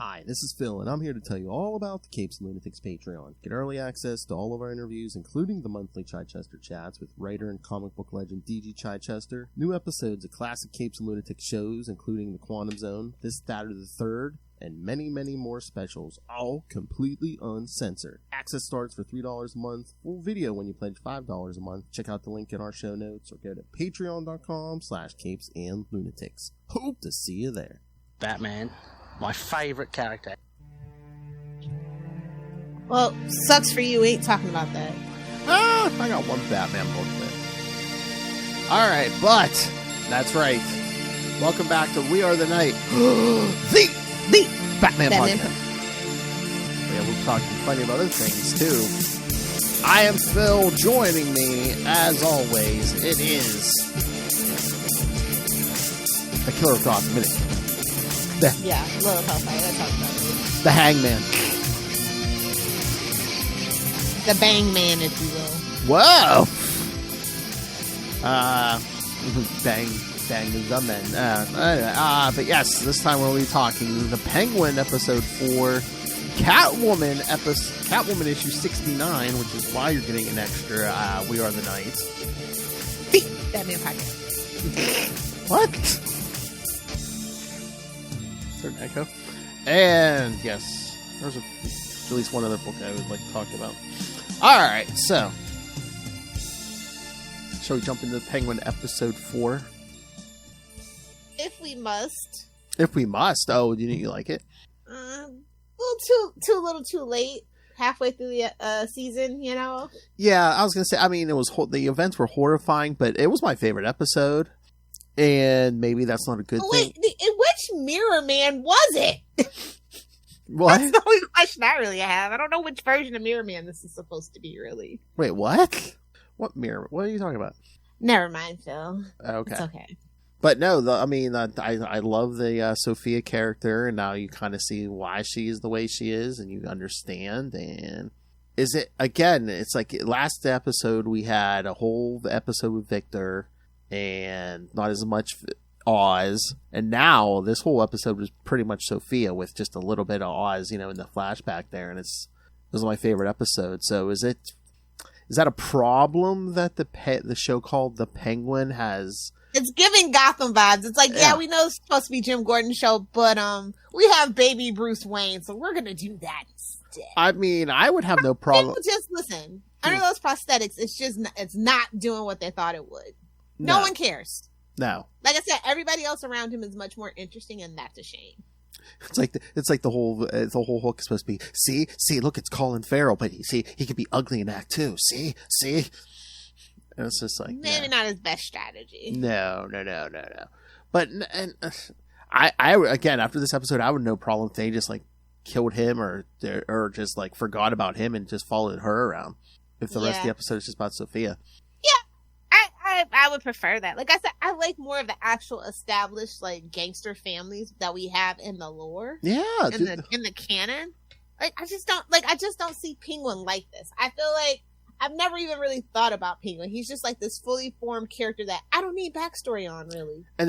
Hi, this is Phil, and I'm here to tell you all about the Capes and Lunatics Patreon. Get early access to all of our interviews, including the monthly Chichester chats with writer and comic book legend D.G. Chichester, new episodes of classic Capes and Lunatics shows, including The Quantum Zone, This, That, or the Third, and many, many more specials, all completely uncensored. Access starts for $3 a month, full video when you pledge $5 a month. Check out the link in our show notes, or go to patreon.com/CapesandLunatics. Hope to see you there. Batman. My favorite character. Well, sucks for you. We ain't talking about that. I got one Batman book there. Alright, but that's right. Welcome back to We Are the Night. the Batman podcast. Yeah, we've talked plenty of other things too. I am Phil. Joining me, as always, it is the Killer of Gotham Minute. Yeah, Lilith Hellfire. Let's talk about it. The Hangman. The Bang Man, if you will. Whoa! Bang the men. But yes, this time we'll be talking the Penguin episode 4, Catwoman issue 69, which is why you're getting an extra We Are the Night. Batman podcast. What? Certain echo. And yes, there's at least one other book I would like to talk about. Alright, so shall we jump into the Penguin episode 4? If we must. If we must. Oh, you like it? A little too late. Halfway through the season, you know? Yeah, I was going to say, I mean, the events were horrifying, but it was my favorite episode. And maybe that's not a good thing. Which Mirror Man was it? What? That's the only question I really have. I don't know which version of Mirror Man this is supposed to be, really. Wait, what? What mirror? What are you talking about? Never mind, Phil. Okay. It's okay. But no, I love the Sophia character, and now you kind of see why she is the way she is, and you understand. And is it, again, it's like last episode we had a whole episode with Victor, and not as much Oz, and now this whole episode was pretty much Sophia with just a little bit of Oz, in the flashback there, and this was my favorite episode. So is that a problem that the show called The Penguin has? It's giving Gotham vibes. It's like, yeah, we know it's supposed to be Jim Gordon's show, but we have baby Bruce Wayne, so we're gonna do that instead. I mean, I would have no problem. Just listen. Under those prosthetics, it's not doing what they thought it would. No one cares. No. Like I said, everybody else around him is much more interesting, and that's a shame. It's like the whole hook is supposed to be, see, look, it's Colin Farrell, but he could be ugly in Act 2. See. And it's just like maybe not his best strategy. No. But I again, after this episode, I would no problem if they just like killed him or just like forgot about him and just followed her around. If the rest of the episode is just about Sophia. I would prefer that. Like I said, I like more of the actual established like gangster families that we have in the lore. Yeah, in the canon. Like I just don't see Penguin like this. I feel like I've never even really thought about Penguin. He's just like this fully formed character that I don't need backstory on, really. And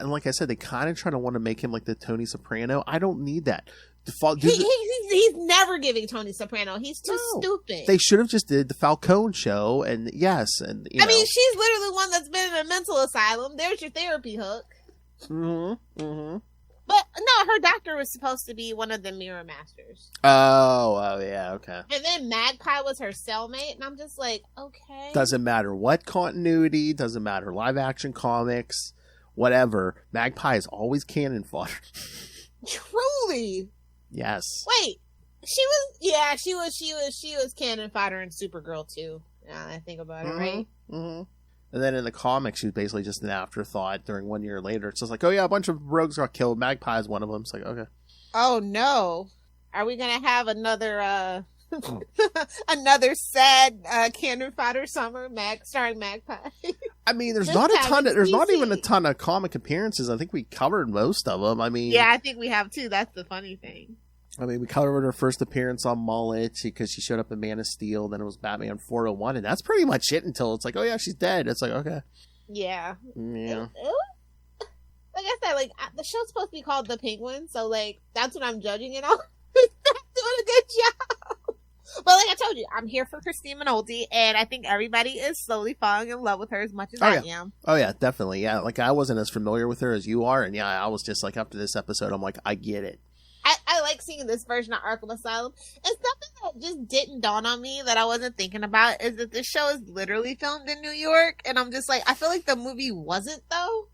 like I said, they kind of try to want to make him like the Tony Soprano. I don't need that. He's never giving Tony Soprano. He's too stupid. They should have just did the Falcone show, and I mean, she's literally one that's been in a mental asylum. There's your therapy hook. Mm-hmm. But no, her doctor was supposed to be one of the Mirror Masters. Oh yeah, okay. And then Magpie was her cellmate, and I'm just like, okay. Doesn't matter what continuity, doesn't matter live action comics, whatever. Magpie is always canon fodder. Truly. Yes. Wait, she was canon fodder in Supergirl too. Now that I think about it, right? Mm-hmm. And then in the comics, she was basically just an afterthought. During 1 year later, it's just like, oh yeah, a bunch of rogues got killed. Magpie is one of them. It's like, okay. Oh no, are we gonna have another another sad canon fodder summer starring Magpie? I mean, there's not even a ton of comic appearances. I think we covered most of them. I mean, yeah, I think we have too. That's the funny thing. I mean, we covered her first appearance on Mullet because she showed up in Man of Steel. Then it was Batman 401, and that's pretty much it until it's like, oh yeah, she's dead. It's like, okay. Yeah. Yeah. like I said, like the show's supposed to be called The Penguin, so like that's what I'm judging it on. Doing a good job. But like I told you, I'm here for Christine Minolti, and I think everybody is slowly falling in love with her as much as I am. Oh yeah, definitely. Yeah, like I wasn't as familiar with her as you are, and yeah, I was just like after this episode, I'm like, I get it. I like seeing this version of Arkham Asylum. And something that just didn't dawn on me that I wasn't thinking about is that this show is literally filmed in New York, and I'm just like, I feel like the movie wasn't though.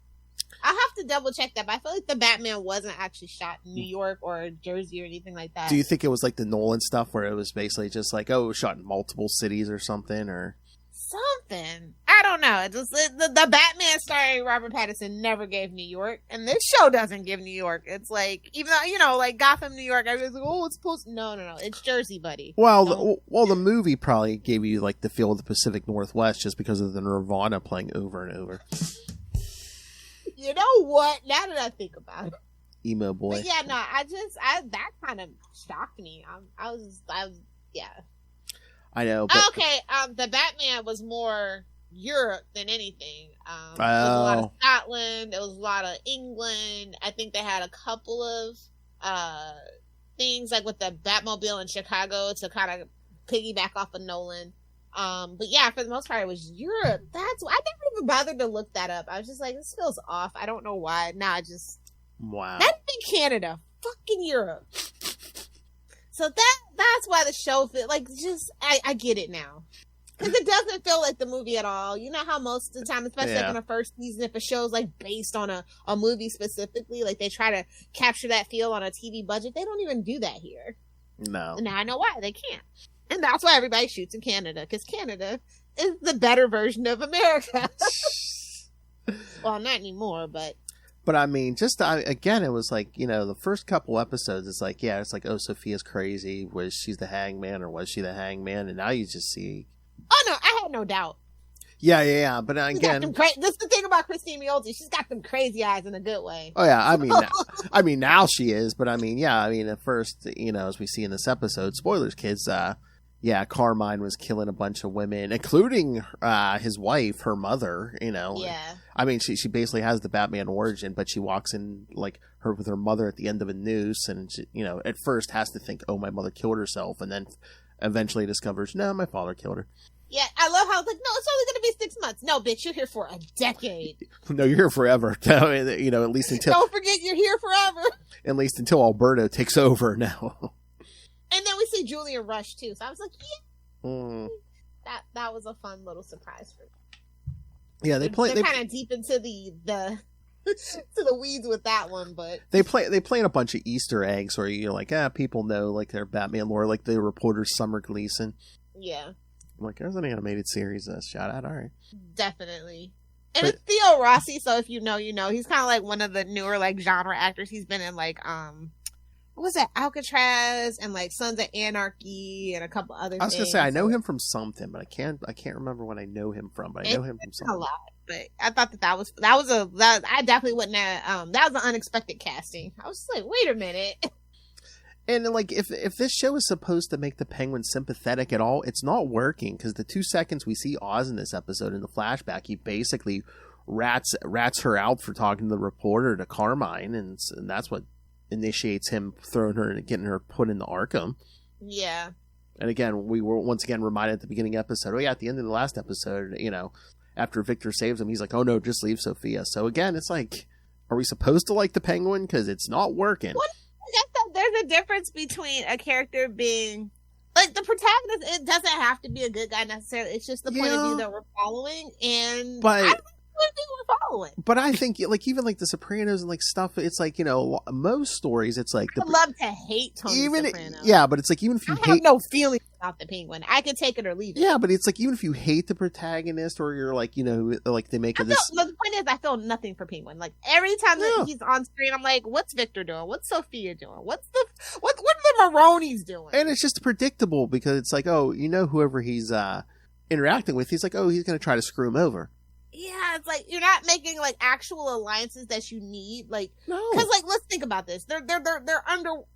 I'll have to double check that, but I feel like the Batman wasn't actually shot in New York or Jersey or anything like that. Do you think it was like the Nolan stuff where it was basically just like, oh, it was shot in multiple cities or something, or something? I don't know. It just the Batman starring Robert Pattinson never gave New York, and this show doesn't give New York. It's like, even though like Gotham, New York, everybody's like, oh, it's supposed. No, it's Jersey, buddy. Well, the movie probably gave you like the feel of the Pacific Northwest just because of the Nirvana playing over and over. You know what? Now that I think about it, emo boy. But yeah, no, that kind of shocked me. I was, yeah. I know. But... Okay, the Batman was more Europe than anything. It was a lot of Scotland. It was a lot of England. I think they had a couple of things like with the Batmobile in Chicago to kind of piggyback off of Nolan. But yeah, for the most part, it was Europe. I never even bothered to look that up. I was just like, this feels off. I don't know why. Wow. That's in Canada, fucking Europe. So that's why the show feel like I get it now. Because it doesn't feel like the movie at all. You know how most of the time, especially like in the first season, if a show's like based on a movie specifically, like they try to capture that feel on a TV budget, they don't even do that here. No. And now I know why they can't. And that's why everybody shoots in Canada, because Canada is the better version of America. Well, not anymore, but... But I mean, again, it was like, the first couple episodes, it's like, yeah, it's like, oh, Sophia's crazy. Was she the hangman or was she the hangman? And now you just see... Oh, no, I had no doubt. Yeah. But again... This is the thing about Christine Miolti. She's got them crazy eyes in a good way. Oh, yeah. Now she is. But at first, as we see in this episode, spoilers, kids, Carmine was killing a bunch of women, including his wife, her mother, Yeah. I mean, she basically has the Batman origin, but she walks in like her with her mother at the end of a noose, and she, at first has to think, oh, my mother killed herself, and then eventually discovers, no, my father killed her. Yeah, I love how it's like, no, it's only going to be 6 months. No, bitch, you're here for a decade. No, you're here forever. At least until... Don't forget you're here forever. At least until Alberto takes over now. And then we see Julian Rush too, so I was like, yeah, that was a fun little surprise for me. Yeah, they're kind of deep into the to the weeds with that one, but they plant a bunch of Easter eggs where you're like, people know like their Batman lore, like the reporter Summer Gleason. Yeah, I'm like, there's an animated series shout out, all right, definitely. And it's Theo Rossi, so if you know, he's kind of like one of the newer like genre actors. He's been in like what was that, Alcatraz and like Sons of Anarchy and a couple other things. I was gonna say I know him from something, but I can't remember what I know him from, but I know him from something. A lot, but I thought I definitely wouldn't have, that was an unexpected casting. I was just like, wait a minute. And like if this show is supposed to make the Penguin sympathetic at all, it's not working, because the 2 seconds we see Oz in this episode in the flashback, he basically rats her out for talking to the reporter, to Carmine, and that's what initiates him throwing her and getting her put into Arkham. Yeah. And again, we were once again reminded at the beginning of the episode, at the end of the last episode, after Victor saves him, he's like, oh no, just leave Sophia. So again, it's like, are we supposed to like the Penguin? Because it's not working. I guess that there's a difference between a character being like the protagonist. It doesn't have to be a good guy necessarily. It's just the point of view that we're following, and I don't think we're following. But I think like even like the Sopranos and like stuff, it's like most stories, it's like I love to hate Tony Soprano. Yeah, but it's like even if you have no feelings about the Penguin, I could take it or leave it. Yeah, but it's like even if you hate the protagonist, or you're like like they make the point is I feel nothing for Penguin. Like every time that he's on screen, I'm like, what's Victor doing? What's Sophia doing? What are the Maronis doing? And it's just predictable, because it's like, whoever he's interacting with, he's like, he's going to try to screw him over. Yeah, it's like you're not making like actual alliances that you need, like no. Because like let's think about this: they're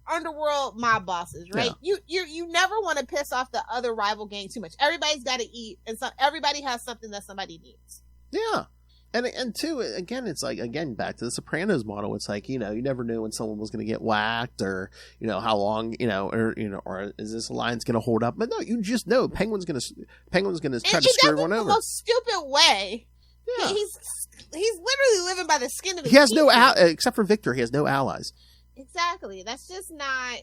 underworld mob bosses, right? Yeah. You never want to piss off the other rival gang too much. Everybody's got to eat, and so everybody has something that somebody needs. Yeah, And two, again, it's like, back to the Sopranos model. It's like, you never knew when someone was going to get whacked, or, how long, or is this alliance going to hold up? But no, you just know Penguin's going to try to screw everyone over. In the most stupid way. Yeah. He's literally living by the skin of his teeth. He has no, except for Victor, he has no allies. Exactly. That's just not.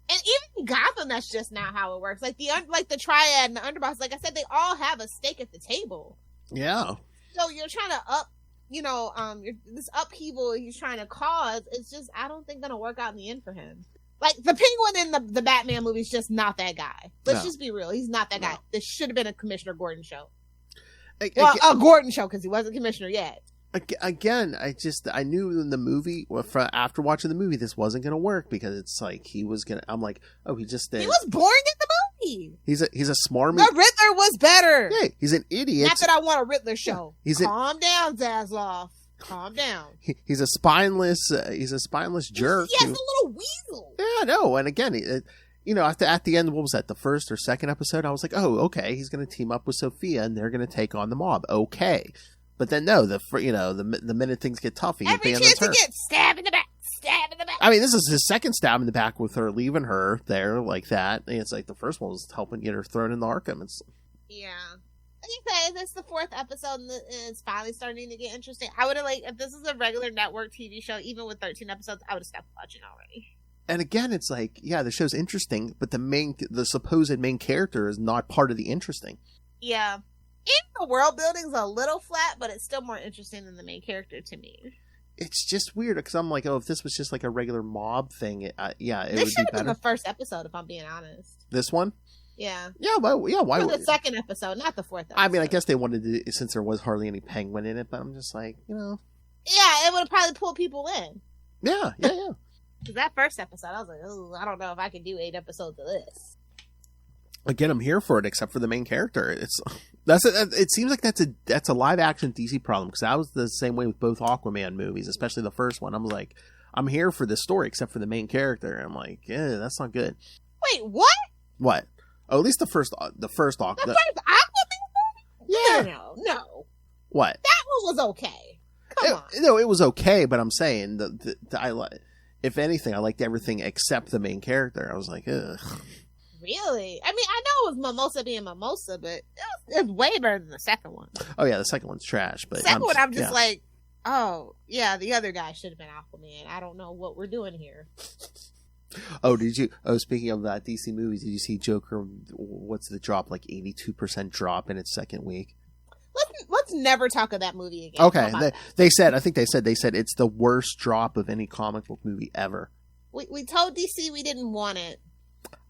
And even Gotham, that's just not how it works. Like the Triad and the Underboss, like I said, they all have a stake at the table. Yeah. So you're trying to this upheaval he's trying to cause. It's just, I don't think gonna work out in the end for him. Like the Penguin in the Batman movie is just not that guy. Let's just be real. He's not that guy. This should have been a Commissioner Gordon show. A Gordon show, because he wasn't commissioner yet. Again, I knew in the movie, after watching the movie, this wasn't going to work, because it's like he was going to. I'm like, oh, he was boring in the movie. He's a smarmy. The Riddler was better. Yeah, he's an idiot. Not that I want a Riddler show. Calm down, Zasloff. Calm down. He's a spineless jerk. Yes, a little weasel. Yeah, no, and again, at the end, what was that, the first or second episode? I was like, oh, okay, he's going to team up with Sophia, and they're going to take on the mob. Okay. But then no, the minute things get tough, he every chance to get stabbed in the back. I mean, this is his second stab in the back with her leaving her there like that. And it's like the first one was helping get her thrown in the Arkham. Yeah, I think that it's the 4th episode, and it's finally starting to get interesting. I would have if this is a regular network TV show, even with 13 episodes, I would have stopped watching already. And again, it's like, yeah, the show's interesting, but the supposed main character is not part of the interesting. Yeah. Even the world building's a little flat, but it's still more interesting than the main character to me. It's just weird, because I'm like, oh, if this was just like a regular mob thing, it would be better. This should have been the first episode, if I'm being honest. This one? Yeah. Yeah, why for the second episode, not the 4th episode. I mean, I guess they wanted to, since there was hardly any Penguin in it, but I'm just like, Yeah, it would have probably pulled people in. Yeah. Because that first episode, I was like, oh, I don't know if I can do 8 episodes of this. Again, I'm here for it, except for the main character. It seems like that's a live action DC problem, because that was the same way with both Aquaman movies, especially the first one. I'm like, I'm here for this story, except for the main character. I'm like, yeah, that's not good. Wait, what? What? Oh, at least the first Aquaman. The first Aquaman movie? Yeah. No. What? That one was okay. Come on. No, it was okay, but I'm saying if anything, I liked everything except the main character. I was like, ugh. Really? I mean, I know it was Mimosa being Mimosa, but it's way better than the second one. Oh yeah, the second one's trash. But the second one, I'm just like, oh yeah, the other guy should have been Aquaman. I don't know what we're doing here. Oh, speaking of DC movies, did you see Joker? What's the drop? Like 82% drop in its second week. Let's never talk of that movie again. Okay, they said it's the worst drop of any comic book movie ever. We told DC we didn't want it.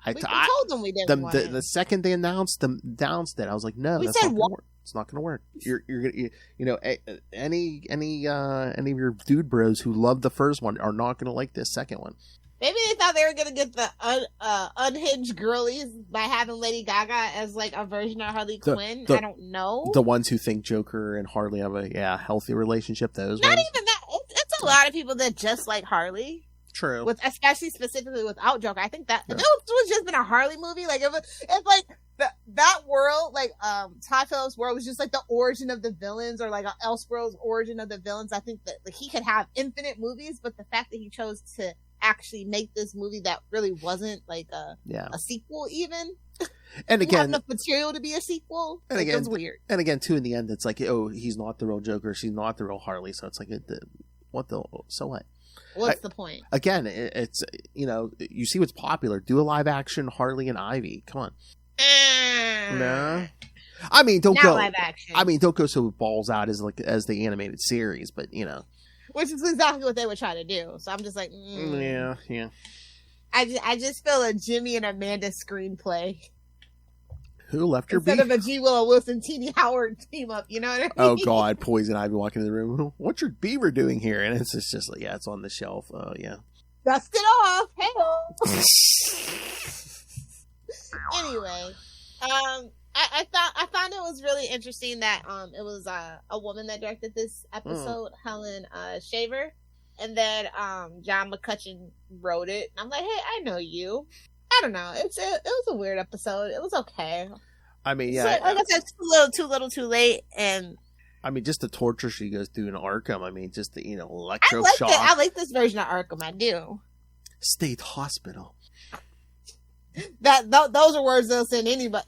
We told them we didn't want it. The second they announced it, I was like, no, that's not going to work. It's not going to work. Any of your dude bros who loved the first one are not going to like this second one. Maybe they thought they were going to get the unhinged girlies by having Lady Gaga as like a version of Harley Quinn. I don't know. The ones who think Joker and Harley have a healthy relationship. Those not ones. Even that. It's a lot of people that just like Harley. True. Especially specifically without Joker. I think that if it was just been a Harley movie, like if like that world, like Todd Phillips' world was just like the origin of the villains, or like Elseworlds' origin of the villains. I think that he could have infinite movies, but the fact that he chose to actually make this movie that really wasn't like a sequel, even. And again, enough material to be a sequel. And again, it was weird. And again, too, in the end, it's like, oh, he's not the real Joker, she's not the real Harley. So it's like, so what? What's the point? Again, it's you see what's popular. Do a live action Harley and Ivy. Come on. No. I mean, don't go live action. I mean, don't go so balls out as the animated series, but which is exactly what they would try to do. So I'm just like, yeah. I just feel a Jimmy and Amanda screenplay. Who left your instead of a G. Willow Wilson, Teeny Howard team up? You know what I mean? Oh God, Poison Ivy walking in the room. What's your beaver doing here? And it's just like, it's on the shelf. Oh yeah. Dust it off. Hey. Anyway, I found it was really interesting that it was a woman that directed this episode, Helen Shaver, and then John McCutcheon wrote it. And I'm like, hey, I know you. I don't know. It was a weird episode. It was okay. I mean, yeah. So, like I said, too little, too late, and I mean, just the torture she goes through in Arkham. I mean, just the, electroshock. I like this version of Arkham. I do. State hospital. Those are words that'll send anybody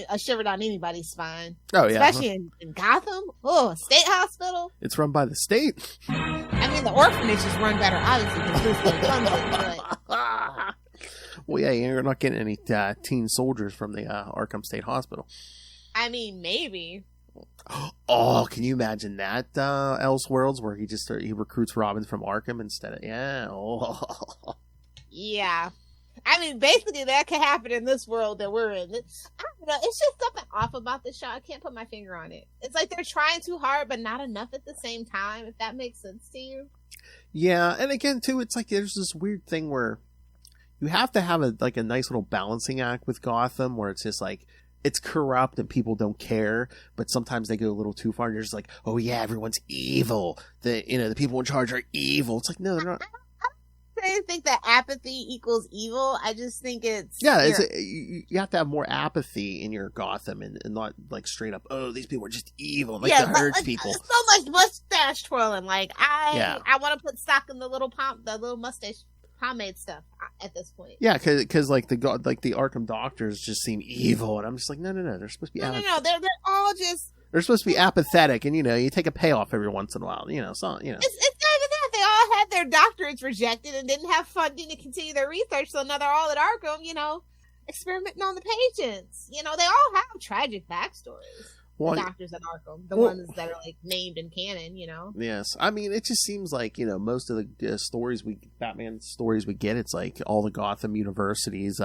a shiver down anybody's spine. Oh yeah, especially in Gotham. Oh, state hospital. It's run by the state. I mean, the orphanage is run better, obviously, because Bruce Wayne funds it. But... Well, yeah, you're not getting any teen soldiers from the Arkham State Hospital. I mean, maybe. Oh, can you imagine that, Elseworlds, where he recruits Robin from Arkham instead of Yeah. I mean, basically, that could happen in this world that we're in. I don't know. It's just something off about this show. I can't put my finger on it. It's like they're trying too hard, but not enough at the same time, if that makes sense to you. Yeah, and again, too, it's like there's this weird thing where you have to have a nice little balancing act with Gotham, where it's just like, it's corrupt and people don't care, but sometimes they go a little too far, and you're just like, oh yeah, everyone's evil. The people in charge are evil. It's like, no, they're not. I don't think that apathy equals evil. I just think it's... Yeah, you have to have more apathy in your Gotham and not like straight up, oh, these people are just evil. Like, that hurts people. So much mustache twirling. Like, I want to put stock in the little mustache pomade stuff at this point. Yeah, because like the Arkham doctors just seem evil, and I'm just like, no, they're supposed to be no, they're all just... They're supposed to be apathetic, and you take a payoff every once in a while, It's not even that. They all had their doctorates rejected and didn't have funding to continue their research, so now they're all at Arkham, experimenting on the patients. They all have tragic backstories. Well, the doctors at Arkham, the ones that are like named in canon, Yes, I mean, it just seems like most of the Batman stories we get, it's like all the Gotham universities,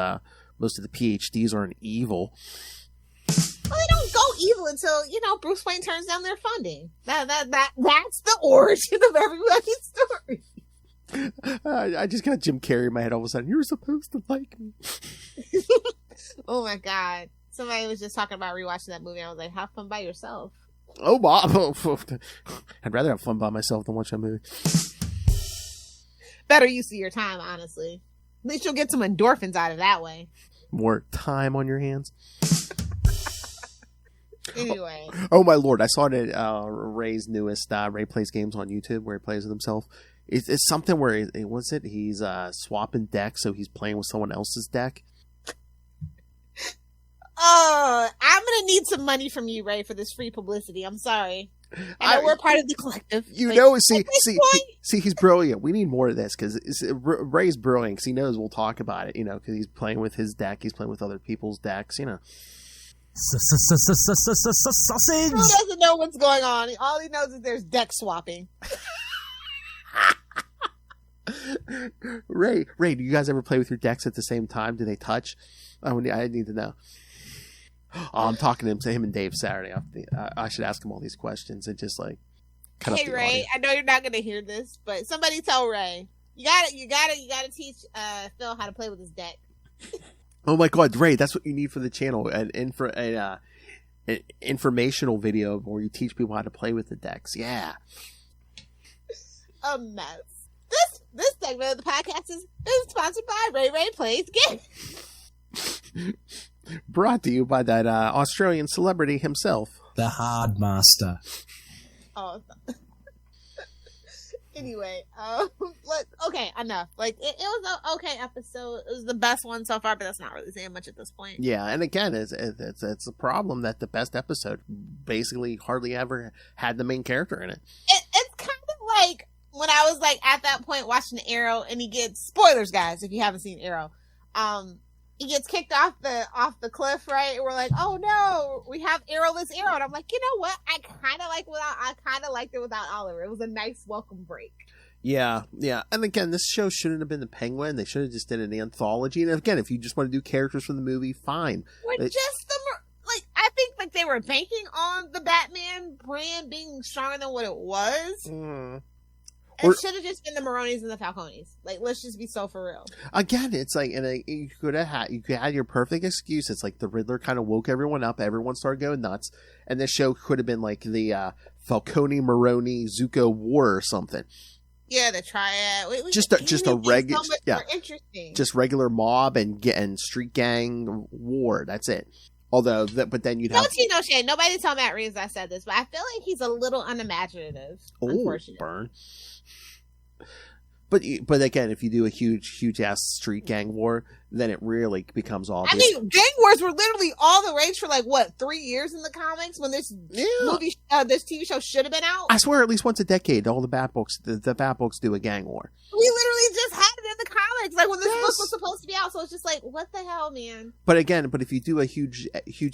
most of the PhDs are in evil. Well, they don't go evil until Bruce Wayne turns down their funding. That's the origin of everybody's story. I just got Jim Carrey in my head all of a sudden. You're supposed to like me. Oh my god! Somebody was just talking about rewatching that movie. And I was like, "Have fun by yourself." Oh, Bob! I'd rather have fun by myself than watch that movie. Better use of your time, honestly. At least you'll get some endorphins out of that way. More time on your hands. Anyway. Oh my lord, I saw it at Ray's newest Ray Plays Games on YouTube, where he plays with himself. It's something where he's swapping decks, so he's playing with someone else's deck. Oh, I'm gonna need some money from you, Ray, for this free publicity. I'm sorry. I know we're part of the collective. See, he's brilliant. We need more of this, because Ray's brilliant, because he knows we'll talk about it, because he's playing with his deck, he's playing with other people's decks, Sausage! Who doesn't know what's going on? All he knows is there's deck swapping. Ray, do you guys ever play with your decks at the same time? Do they touch? I need to know. I'm talking to him and Dave Saturday. I should ask him all these questions and just like cut up the Ray, audience. I know you're not going to hear this, but somebody tell Ray. You gotta teach Phil how to play with his deck. Oh my God, Ray, that's what you need for the channel, an informational video where you teach people how to play with the decks. Yeah. A mess. This segment of the podcast is sponsored by Ray Plays Games. Brought to you by that Australian celebrity himself. The Hard Master. Oh. Anyway, okay, enough. Like, it was an okay episode. It was the best one so far, but that's not really saying much at this point. Yeah, and again, it's a problem that the best episode basically hardly ever had the main character in it. It's kind of like when I was like at that point watching Arrow, and he gets spoilers, guys, if you haven't seen Arrow. He gets kicked off the cliff, right? And we're like, oh no, we have Arrowless Arrow. And I'm like, you know what? I kind of liked it without Oliver. It was a nice welcome break. Yeah. And again, this show shouldn't have been the Penguin. They should have just did an anthology. And again, if you just want to do characters from the movie, fine. I think they were banking on the Batman brand being stronger than what it was. Mm. It should have just been the Maronis and the Falcones. Like, let's just be so for real. Again, it's like, you could have had your perfect excuse. It's like the Riddler kind of woke everyone up. Everyone started going nuts. And this show could have been like the Falcone, Maroni, Zuko war or something. Yeah, the triad. Just a regular, more interesting. Just regular mob and street gang war. That's it. Although, but then you'd have... No shade. Nobody tell Matt Reeves I said this, but I feel like he's a little unimaginative, unfortunately. Burn. But again, if you do a huge ass street gang war, then it really becomes obvious. I mean, gang wars were literally all the rage for 3 years in the comics when this movie, this TV show should have been out. I swear, at least once a decade, all the Bat books, the Bat books do a gang war. We literally just had it in the comics, when this book was supposed to be out. So it's just what the hell, man? But if you do a huge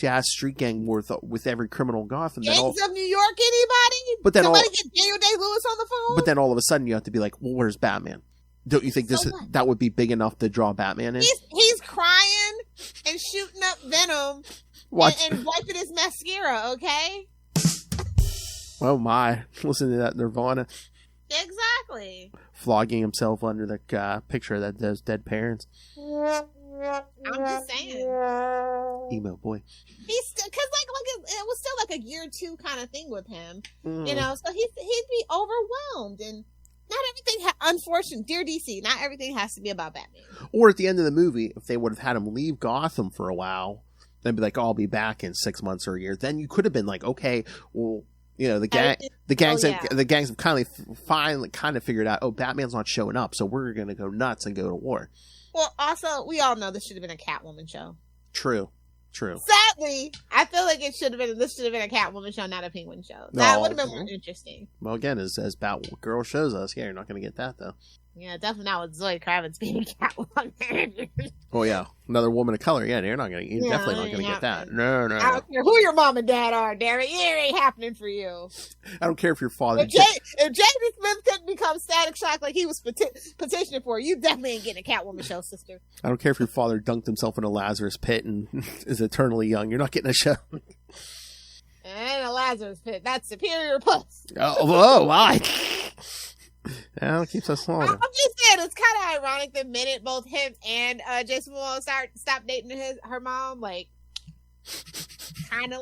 ass street gang war with every criminal in Gotham, Gangs of New York, anybody? But then somebody get Daniel Day-Lewis on the phone. But then all of a sudden, you have to be like, well, where's Batman? Don't you think that would be big enough to draw Batman in? He's crying and shooting up Venom and wiping his mascara, okay? Oh my. Listen to that Nirvana. Exactly. Flogging himself under the picture of those dead parents. I'm just saying. Emo boy. He's still, because it was still a year 2 kind of thing with him. So he'd be overwhelmed and... Not everything, unfortunately, dear DC, not everything has to be about Batman. Or at the end of the movie, if they would have had him leave Gotham for a while, then be like, I'll be back in 6 months or a year. Then you could have been like, okay, well, the gangs have finally figured out, Batman's not showing up, so we're going to go nuts and go to war. Well, also, we all know this should have been a Catwoman show. True. Sadly, I feel like this should have been a Catwoman show, not a Penguin show. That would have been more interesting. Well, again, as Batgirl shows us, you're not going to get that, though. Yeah, definitely not with Zoe Kravitz being Catwoman. Oh, yeah. Another woman of color. Yeah, you're definitely not going to get that. No. I don't care who your mom and dad are, Derek. It ain't happening for you. I don't care if your father... If Jaden Smith couldn't become Static Shock like he was petitioning for, you definitely ain't getting a Catwoman show, sister. I don't care if your father dunked himself in a Lazarus pit and is eternally young. You're not getting a show. And a Lazarus pit. That's superior puss. Oh, why? Yeah, it keeps us small. I'm just saying, it's kind of ironic the minute both him and Jason Momoa stop dating her mom, kind of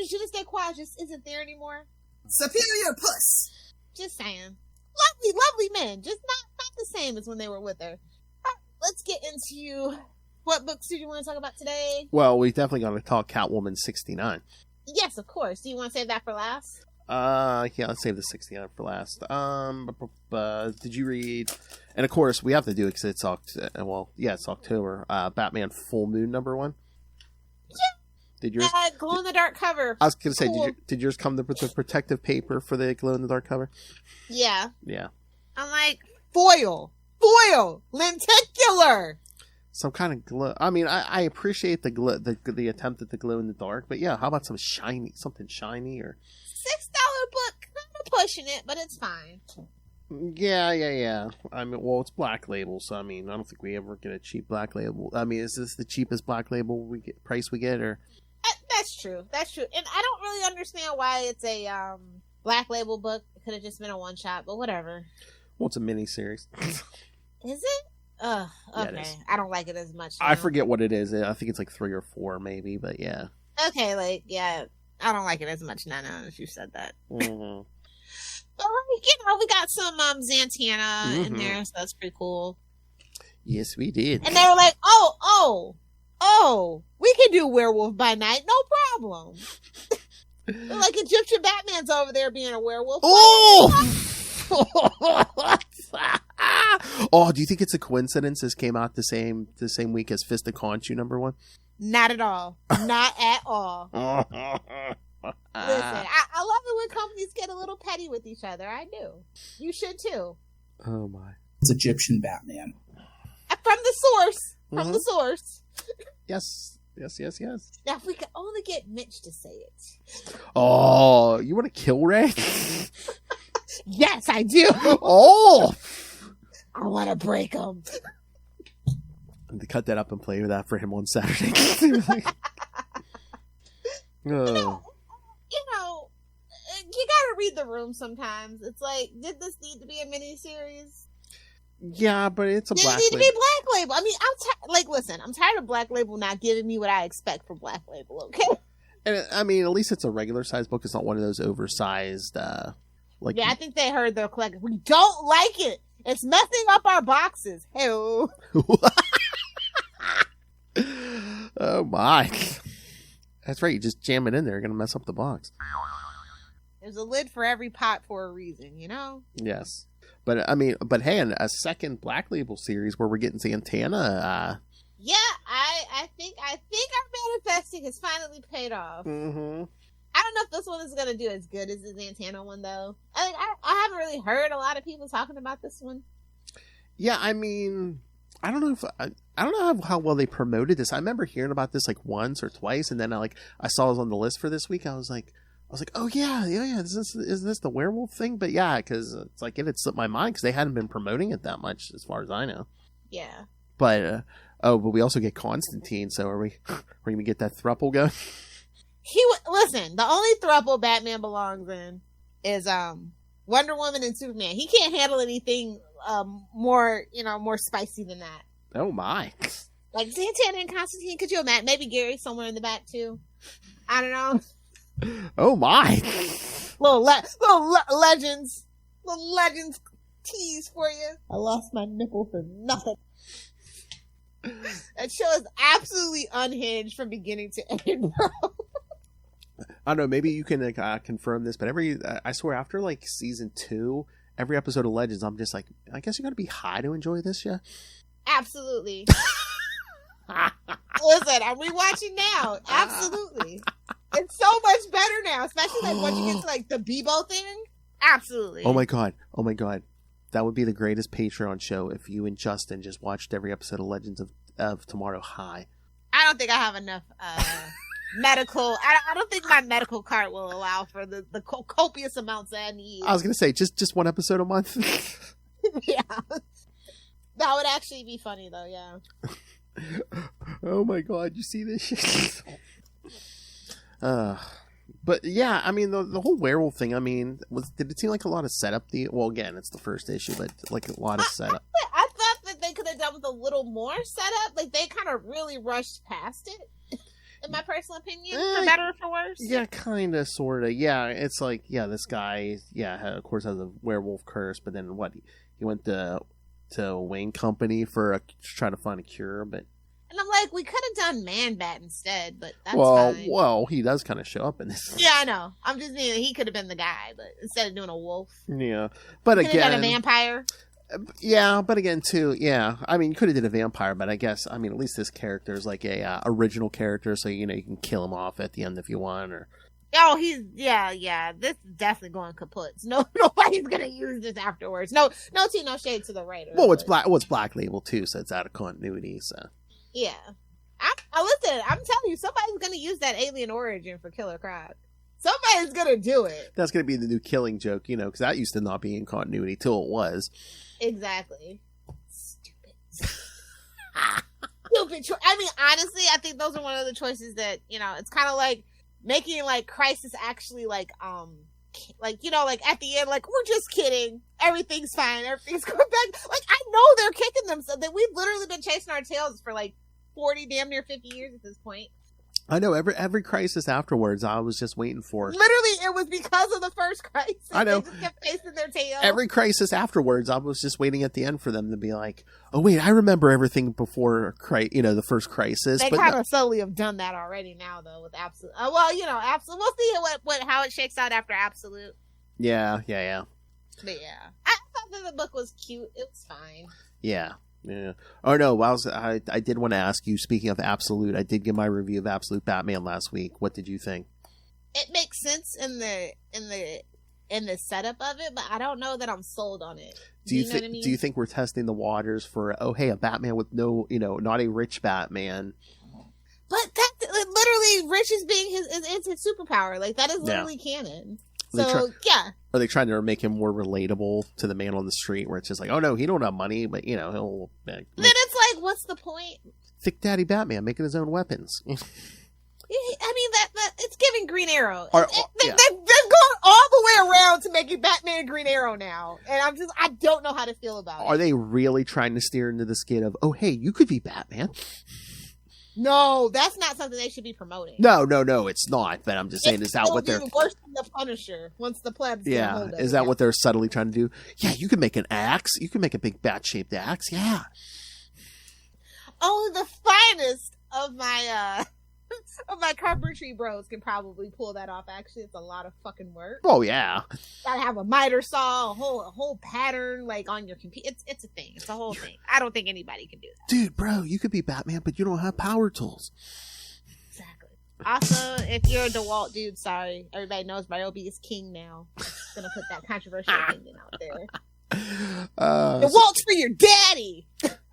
she just stay quiet, just isn't there anymore. Superior puss. Just saying, lovely men, just not the same as when they were with her. Let's get into what books do you want to talk about today? Well, we definitely got to talk Catwoman 69. Yes, of course. Do you want to save that for last? Yeah, let's save the 69 for last. Did you read? And of course, we have to do it because it's October. Batman Full Moon #1. Yeah. Did yours? Glow in the dark cover. I was gonna say, did yours come with the protective paper for the glow in the dark cover? Yeah. Yeah. I'm like foil, lenticular. Some kind of glow. I mean, I appreciate the glow, the attempt at the glow in the dark, but yeah, how about something shiny or $6 book? I'm pushing it, but it's fine. Yeah. I mean, well, it's Black Label, so I mean, I don't think we ever get a cheap Black Label. I mean, is this the cheapest Black Label price we get, or? That's true. And I don't really understand why it's a Black Label book. It could have just been a one shot, but whatever. Well, it's a mini-series. Is it? Okay. Yeah, I don't like it as much now. I forget what it is. I think it's 3 or 4 maybe, but yeah. Okay, I don't like it as much now if you said that. Mm-hmm. But, we got some Zantana in there, so that's pretty cool. Yes, we did. And they were like, we can do Werewolf by Night, no problem. Like Egyptian Batman's over there being a werewolf. Oh! Oh, do you think it's a coincidence this came out the same week as Fist of Khonshu #1? Not at all. Not at all. Listen, I love it when companies get a little petty with each other. I do. You should too. Oh my. It's Egyptian Batman. From the source. From the source. Yes. Now, if we could only get Mitch to say it. Oh, you want to kill Ray? Yes, I do. Oh! I want to break him. And to cut that up and play with that for him on Saturday. You gotta read the room sometimes. It's like, did this need to be a miniseries? Yeah, but it's a Black Label. Did it need to be Black Label? I mean, listen, I'm tired of Black Label not giving me what I expect from Black Label, okay? And I mean, at least it's a regular size book. It's not one of those oversized, Yeah, I think they heard their collective. We don't like it. It's messing up our boxes. Hey. Oh my. That's right. You just jam it in there. You're going to mess up the box. There's a lid for every pot for a reason, you know? Yes. But I mean, hey, a second Black Label series where we're getting Santana. Yeah, I think our manifesting has finally paid off. Mm-hmm. I don't know if this one is gonna do as good as the Santana one, though. I haven't really heard a lot of people talking about this one. Yeah, I mean, I don't know how well they promoted this. I remember hearing about this like once or twice, and then I saw it was on the list for this week. I was like, oh yeah. Is this the werewolf thing? But yeah, because it's like it had slipped my mind because they hadn't been promoting it that much, as far as I know. Yeah. But but we also get Constantine. So are we gonna get that throuple going? Listen. The only throuple Batman belongs in is Wonder Woman and Superman. He can't handle anything more spicy than that. Oh my! Like Santana and Constantine. Could you imagine? Maybe Gary somewhere in the back too. I don't know. Oh my! Little legends tease for you. I lost my nipple for nothing. That show is absolutely unhinged from beginning to end, bro. I don't know. Maybe you can confirm this, but I swear, after like season 2, every episode of Legends, I'm just like, I guess you got to be high to enjoy this, yeah. Absolutely. Listen, I'm rewatching now. Absolutely. It's so much better now, especially like once you get to like the Bebo thing. Absolutely. Oh my god. That would be the greatest Patreon show if you and Justin just watched every episode of Legends of Tomorrow high. I don't think I have enough medical. I don't think my medical card will allow for the copious amounts that I need. I was going to say, just one episode a month. Yeah. That would actually be funny though, yeah. Oh my god, you see this shit? But yeah, I mean the whole werewolf thing. I mean, did it seem like a lot of setup? Well, again, it's the first issue, but like a lot of setup. I thought that they could have done with a little more setup. Like they kind of really rushed past it. In my personal opinion, for better or for worse. Yeah, kind of, sort of. Yeah, it's like, yeah, this guy, of course, has a werewolf curse, but then what? He went to Wayne Company for trying to find a cure, but. And I'm like, we could have done Man-Bat instead, but that's fine. Well, he does kind of show up in this. Yeah, I know. I'm just saying he could have been the guy, but instead of doing a wolf. Yeah, but again, could have done a vampire. Yeah, but again, too, yeah. I mean, you could have did a vampire, but I guess, I mean, at least this character is like a original character, so you can kill him off at the end if you want, or. Oh, yeah. This is definitely going kaput. Nobody's gonna use this afterwards. No shade to the writer. Well, it's Black Label too, so it's out of continuity. So. Yeah. Listen, I'm telling you, somebody's going to use that alien origin for Killer Croc. Somebody's going to do it. That's going to be the new Killing Joke, because that used to not be in continuity till it was. Exactly. Stupid. I mean, honestly, I think those are one of the choices that, it's kind of like making, like, Crisis actually, like at the end, like, we're just kidding. Everything's fine. Everything's going back. Like, I know they're kicking themselves. That we've literally been chasing our tails for, like, 40, damn near 50 years at this point. I know. Every Crisis afterwards, I was just waiting for. Literally, it was because of the first Crisis. I know. They just kept chasing their tail. Every Crisis afterwards, I was just waiting at the end for them to be like, oh, wait, I remember everything before, the first Crisis. They kind of slowly have done that already now, though, with Absolute. Absolute. We'll see how it shakes out after Absolute. Yeah. But yeah. I thought that the book was cute. It was fine. Yeah. Oh no! I did want to ask you. Speaking of Absolute, I did give my review of Absolute Batman last week. What did you think? It makes sense in the setup of it, but I don't know that I'm sold on it. Do you know what I mean? Do you think we're testing the waters for a Batman with no, not a rich Batman? But that literally, rich is being his superpower. Like that is literally canon. So, Are they trying to make him more relatable to the man on the street where it's just like, oh no, he don't have money, but he'll... Then it's like, what's the point? Thick Daddy Batman making his own weapons. I mean, that it's giving Green Arrow. They've gone all the way around to making Batman Green Arrow now. And I don't know how to feel about it. Are they really trying to steer into the skid of, oh hey, you could be Batman? No, that's not something they should be promoting. No, it's not. But I'm just saying, is that what they're worse than the Punisher once the plebs? Yeah, is that what they're subtly trying to do? Yeah, you can make an axe. You can make a big bat-shaped axe. Yeah. Only the finest of my of my carpentry bros can probably pull that off. Actually, it's a lot of fucking work. Oh yeah. Gotta have a miter saw, a whole pattern like on your computer. It's a thing. It's a whole thing. I don't think anybody can do that. Dude, bro, you could be Batman, but you don't have power tools. Exactly. Also, if you're a DeWalt dude, sorry, everybody knows Ryobi is king now. Just gonna put that controversial opinion out there. DeWalt's for your daddy.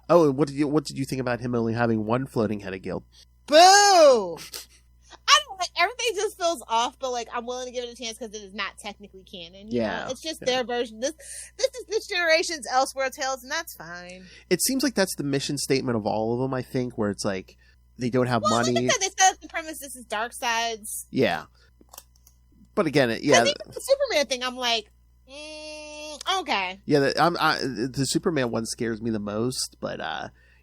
Oh, what did you think about him only having one floating head of guild? Boo! I don't like everything. Just feels off, but like I'm willing to give it a chance because it is not technically canon. You know? It's just their version. This is this generation's Elseworld Tales, and that's fine. It seems like that's the mission statement of all of them. I think where it's like they don't have money. Like I said, they set up the premise. This is Darkseid's. Yeah, but again, the Superman thing. I'm like, okay. Yeah, the Superman one scares me the most, but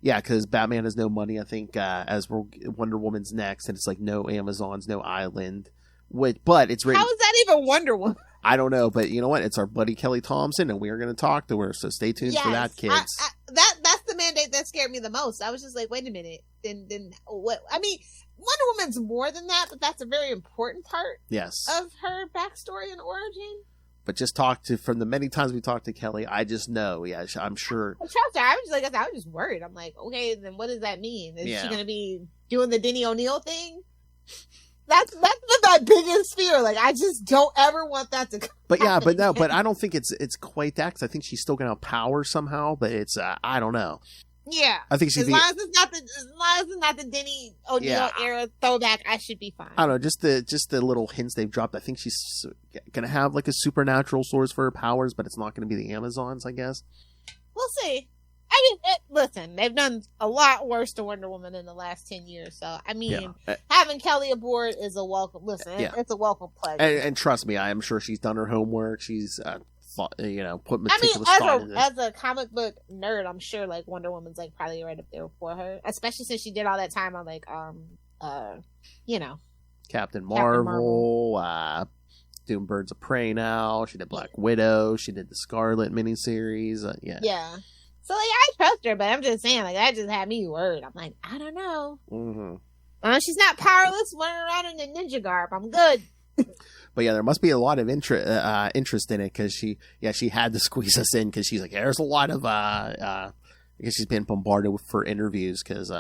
yeah, because Batman has no money. I think as Wonder Woman's next, and it's like no Amazons, no island. But it's written. How is that even Wonder Woman? I don't know, but you know what? It's our buddy Kelly Thompson, and we are going to talk to her. So stay tuned for that, kids. That's the mandate that scared me the most. I was just like, wait a minute. Then what? I mean, Wonder Woman's more than that, but that's a very important part. Yes. Of her backstory and origin. But just from the many times we talked to Kelly, I just know. Yeah, I'm sure. I was just worried. I'm like, okay, then what does that mean? Is she going to be doing the Denny O'Neil thing? That's my biggest fear. Like, I just don't ever want that to. But yeah, but I don't think it's quite that. Because I think she's still going to have power somehow. But it's I don't know. Yeah, I think as long as it's not the Denny O'Neil era throwback, I should be fine. I don't know, just the little hints they've dropped. I think she's gonna have like a supernatural source for her powers, but it's not gonna be the Amazons, I guess. We'll see. I mean, listen, they've done a lot worse to Wonder Woman in the last 10 years. So, I mean, having Kelly aboard is a welcome. Listen, it's a welcome pleasure. And trust me, I am sure she's done her homework. She's put meticulous thought into as a comic book nerd, I'm sure like Wonder Woman's like probably right up there for her, especially since she did all that time on like Captain Marvel. Doing Birds of Prey now. She did Black Widow. She did the Scarlet miniseries. Yeah. So like I trust her, but I'm just saying like that just had me worried. I'm like, I don't know. Mm-hmm. She's not powerless, running around in a ninja garb. I'm good. But yeah, there must be a lot of interest in it because she had to squeeze us in because she's like, there's a lot of I guess she's been bombarded for interviews because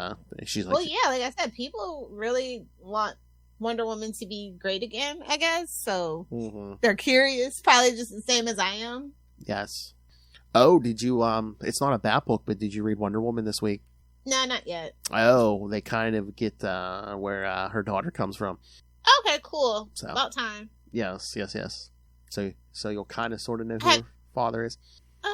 she's like, well, yeah, like I said, people really want Wonder Woman to be great again, I guess. So they're curious, probably just the same as I am. Yes. Oh, did you? It's not a Bat book, but did you read Wonder Woman this week? No, not yet. Oh, they kind of get where her daughter comes from. Okay, cool. So, about time. Yes. So you'll kind of sort of know who her father is.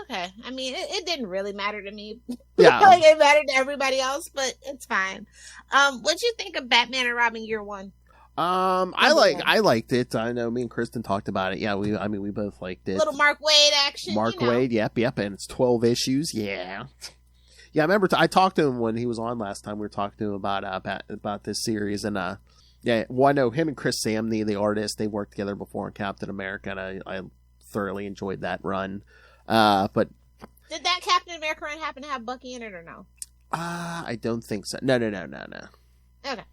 Okay. I mean, it didn't really matter to me. Yeah. Like it mattered to everybody else, but it's fine. What'd you think of Batman and Robin Year One? I liked it. I know me and Kristen talked about it. Yeah, we both liked it. Little Mark Waid action. Wade, yep, and it's 12 issues. Yeah. Yeah, I remember I talked to him when he was on last time. We were talking to him about this series, and yeah, well, I know him and Chris Samney, the artist, they worked together before in Captain America, and I thoroughly enjoyed that run. But did that Captain America run happen to have Bucky in it or no? I don't think so. No. Okay.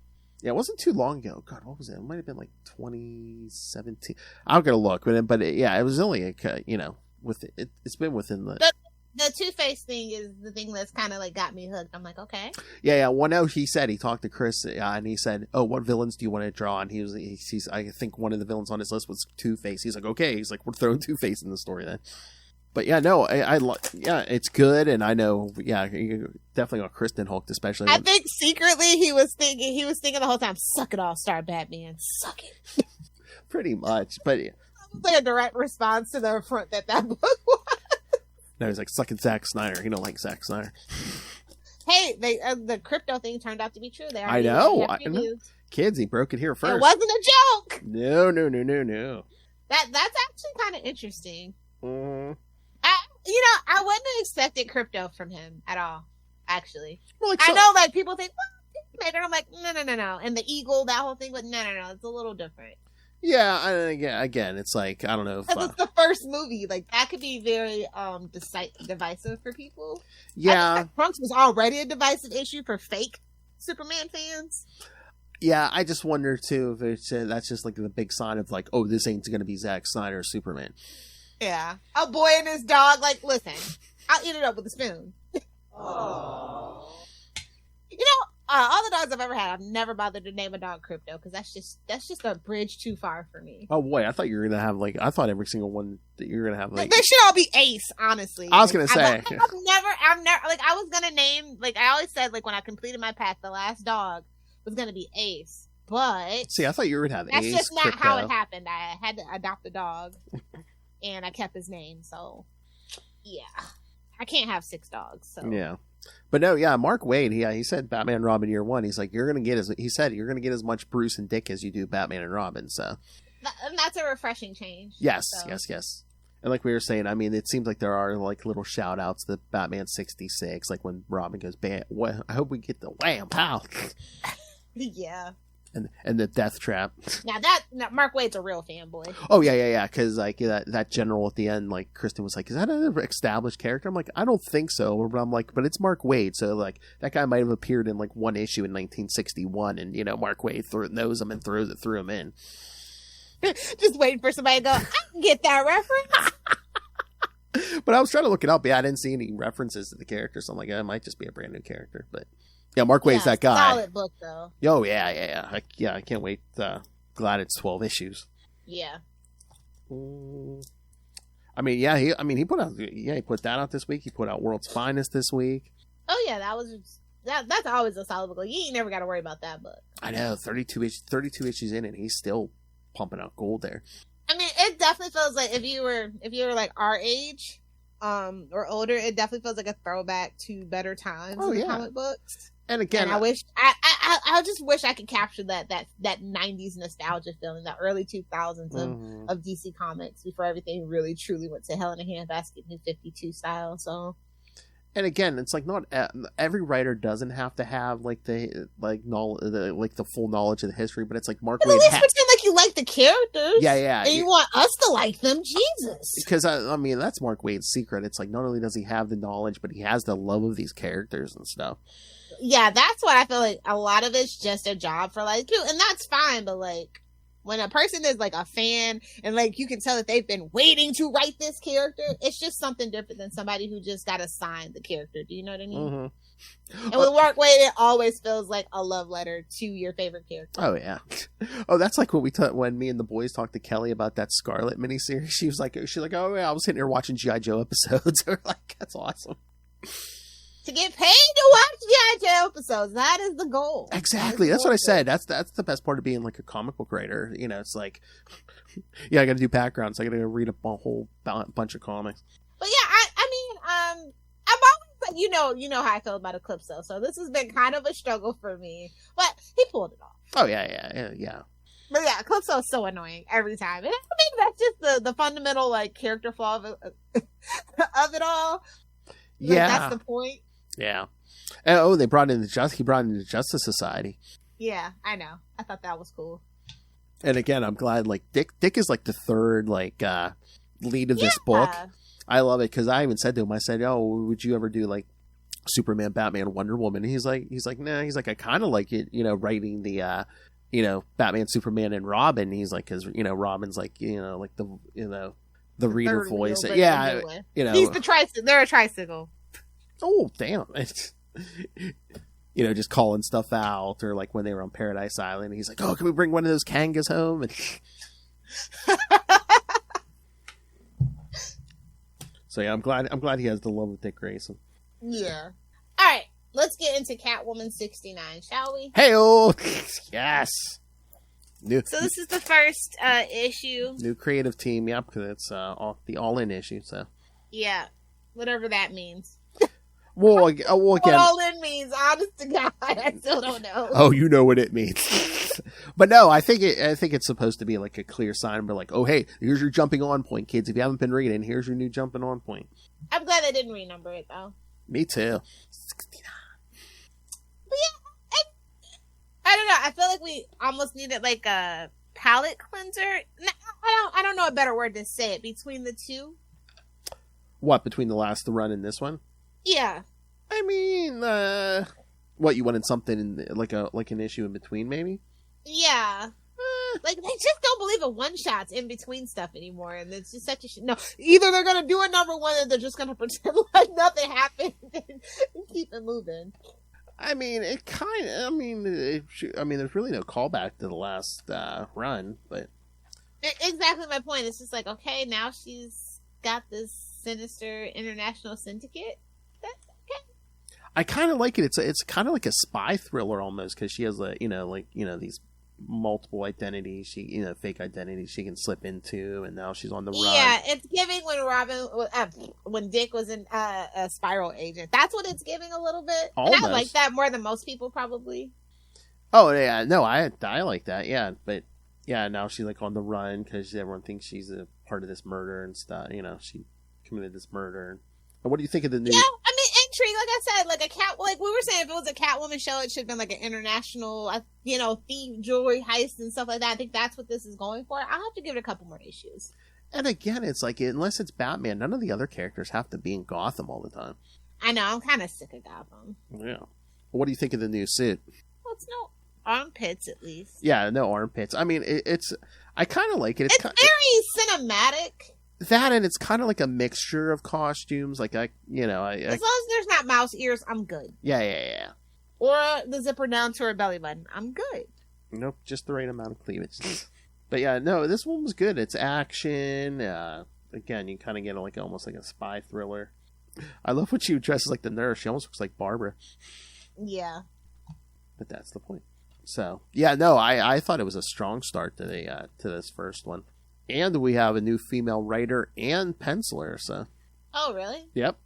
Yeah, it wasn't too long ago. God, what was it? It might have been like 2017. I'm gonna look, but it was only it's been within the Two-Face thing is the thing that's kind of like got me hooked. I'm like, okay. Yeah. Well, no, he talked to Chris, and he said, "Oh, what villains do you want to draw?" And he's I think one of the villains on his list was Two-Face. He's like, "Okay." He's like, "We're throwing Two-Face in the story then." But yeah, no, it's good, and I know, definitely got Kristen hooked, especially. I think secretly he was thinking the whole time, "Suck it all, Star Batman, suck it." Pretty much, but it was like a direct response to the affront that book was. No, he's like, "Suck it, Zack Snyder." You don't like Zack Snyder. Hey, the crypto thing turned out to be true. I know. Kids, he broke it here first. It wasn't a joke. No. That's actually kind of interesting. Mm-hmm. I wouldn't have expected crypto from him at all, actually. Well, I know, like, people think, well, I'm like, no. And the eagle, that whole thing, but no. It's a little different. Yeah, again, it's like, I don't know. Because it's the first movie. Like, that could be very divisive for people. Yeah. Trunks was already a divisive issue for fake Superman fans. Yeah, I just wonder too if it's that's just like the big sign of like, oh, this ain't going to be Zack Snyder's Superman. Yeah, a boy and his dog. Like, listen, I'll eat it up with a spoon. Aww. You know, all the dogs I've ever had, I've never bothered to name a dog Crypto because that's just a bridge too far for me. Oh boy, I thought you were gonna have like I thought every single one that you were gonna have like they should all be Ace. Honestly, I was gonna say I've never like I was gonna name like I always said like when I completed my pack, the last dog was gonna be Ace. But see, I thought you would have that's Ace. That's just not Crypto. how it happened. I had to adopt a dog, and I kept his name. So yeah, I can't have 6 dogs. So yeah. But no, yeah, Mark Waid, he said Batman and Robin year 1. He's like, you're gonna get as much Bruce and Dick as you do Batman and Robin. So and that's a refreshing change. Yes, so. yes. And like we were saying, I mean, it seems like there are like little shout outs to Batman 66, like when Robin goes, "Bam! I hope we get the wham pow." Yeah. And the death trap. Now Mark Waid's a real fanboy. Oh yeah. Because like that general at the end, like Kristen was like, "Is that an established character?" I'm like, "I don't think so." But I'm like, "But it's Mark Waid, so like that guy might have appeared in like one issue in 1961, and you know Mark Waid knows him and threw him in." Just waiting for somebody to go, I can get that reference. But I was trying to look it up. Yeah, I didn't see any references to the character, so I'm like, it might just be a brand new character, but. Yeah, Mark Waid's that guy. Solid book, though. Oh, yeah. I can't wait. Glad it's 12 issues. Yeah. I mean, yeah. He put that out this week. He put out World's Finest this week. Oh yeah, that's always a solid book. You ain't never got to worry about that book. I know, 32 issues in, and he's still pumping out gold there. I mean, it definitely feels like if you were like our age, or older, it definitely feels like a throwback to better times in comic books. And again, I wish I just wish I could capture that 90s nostalgia feeling, that early 2000s of DC Comics before everything really truly went to hell in a handbasket, New 52 style. So, and again, it's like not every writer doesn't have to have like the full knowledge of the history, but it's like Mark Waid. At least pretend like you like the characters. Yeah. And you want us to like them, Jesus. Because I mean, that's Mark Waid's secret. It's like not only does he have the knowledge, but he has the love of these characters and stuff. Yeah, that's what I feel like a lot of it's just a job for like you, and that's fine, but like when a person is like a fan and like you can tell that they've been waiting to write this character, it's just something different than somebody who just got assigned the character. Do you know what I mean? Mm-hmm. And with Mark Waid, it always feels like a love letter to your favorite character. Oh yeah. Oh, that's like what we when me and the boys talked to Kelly about that Scarlet miniseries. She's like, oh yeah, I was sitting here watching G.I. Joe episodes. We're like, that's awesome. To get paid to watch G.I. Joe episodes. That is the goal. Exactly. That's what I said. That's the best part of being like a comic book writer. You know, it's like, yeah, I got to do backgrounds. I got to read a whole bunch of comics. But yeah, I mean, I've always, you know how I feel about Eclipso. So this has been kind of a struggle for me, but he pulled it off. Oh yeah. But yeah, Eclipso is so annoying every time. And I think that's just the fundamental like character flaw of it all. Like, yeah, that's the point. Yeah. And, he brought in the Justice Society. Yeah, I know. I thought that was cool. And again, I'm glad like Dick is like the third like lead of this book. I love it because I even said to him, I said, "Oh, would you ever do like Superman, Batman, Wonder Woman?" And he's like, "Nah." He's like, "I kind of like it, writing the Batman, Superman, and Robin." He's like, because Robin's like like the reader voice. Yeah, he's the tricycle. They're a tricycle. Oh damn! Just calling stuff out, or like when they were on Paradise Island, he's like, "Oh, can we bring one of those Kangas home?" And so yeah, I'm glad he has the love of Dick Grayson. Yeah. All right, let's get into Catwoman 69, shall we? Hey-oh! Yes. So this is the first issue. New creative team, yep, because it's the all-in issue. So yeah, whatever that means. Well, again, what all in means, honest to God, I still don't know. Oh, you know what it means. But no, I think it's supposed to be like a clear sign. We're like, oh, hey, here's your jumping on point, kids. If you haven't been reading, here's your new jumping on point. I'm glad they didn't renumber it, though. Me too. 69. But yeah, I don't know. I feel like we almost needed like a palate cleanser. I don't know a better word to say it between the two. What, between the run and this one? Yeah. I mean, What, you wanted something like an issue in between, maybe? Yeah. Like, they just don't believe in one-shots in between stuff anymore, and it's just such a no. Either they're going to do a number one, or they're just going to pretend like nothing happened and keep it moving. I mean, there's really no callback to the last run, but... Exactly my point. It's just like, okay, now she's got this sinister international syndicate. That's okay. I kind of like it. It's kind of like a spy thriller almost, because she has these multiple identities, fake identities she can slip into, and now she's on the run. Yeah, it's giving when Dick was a Spiral agent. That's what it's giving a little bit. And I like that more than most people probably. Oh yeah, no, I like that. Yeah, but yeah, now she's like on the run because everyone thinks she's a part of this murder and stuff. She committed this murder. And what do you think of the new? Yeah, I mean, intrigue. Like I said, like we were saying, if it was a Catwoman show, it should have been like an international, thief jewelry heist and stuff like that. I think that's what this is going for. I'll have to give it a couple more issues. And again, it's like, unless it's Batman, none of the other characters have to be in Gotham all the time. I know, I'm kind of sick of Gotham. Yeah. What do you think of the new suit? Well, it's no armpits, at least. Yeah, no armpits. I mean, I kind of like it. It's very cinematic. That, and it's kind of like a mixture of costumes. Like, as long as there's not mouse ears, I'm good. Yeah. Or the zipper down to her belly button, I'm good. Nope, just the right amount of cleavage. But yeah, no, this one was good. It's action. Again, you kind of get almost like a spy thriller. I love when she dresses like the nurse. She almost looks like Barbara. Yeah. But that's the point. So, yeah, no, I thought it was a strong start to this first one. And we have a new female writer and penciler, so. Oh, really? Yep.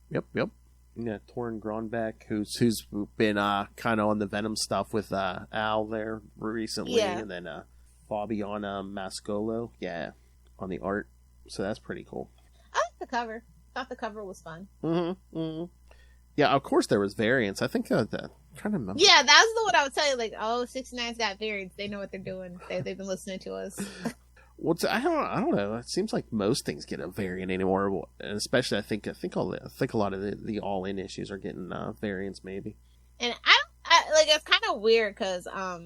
Yeah, Torrin Gronbeck, who's been kind of on the Venom stuff with Al there recently, yeah. And then Fabiana Mascolo, yeah, on the art. So that's pretty cool. I like the cover. Thought the cover was fun. Mm-hmm. Yeah, of course there was variants. I think I'm trying to remember. Yeah, that's the one I would tell you. Like, 69's got variants. They know what they're doing. They've been listening to us. Well, I don't know. It seems like most things get a variant anymore, and especially I think a lot of the all-in issues are getting variants maybe. And it's kind of weird because I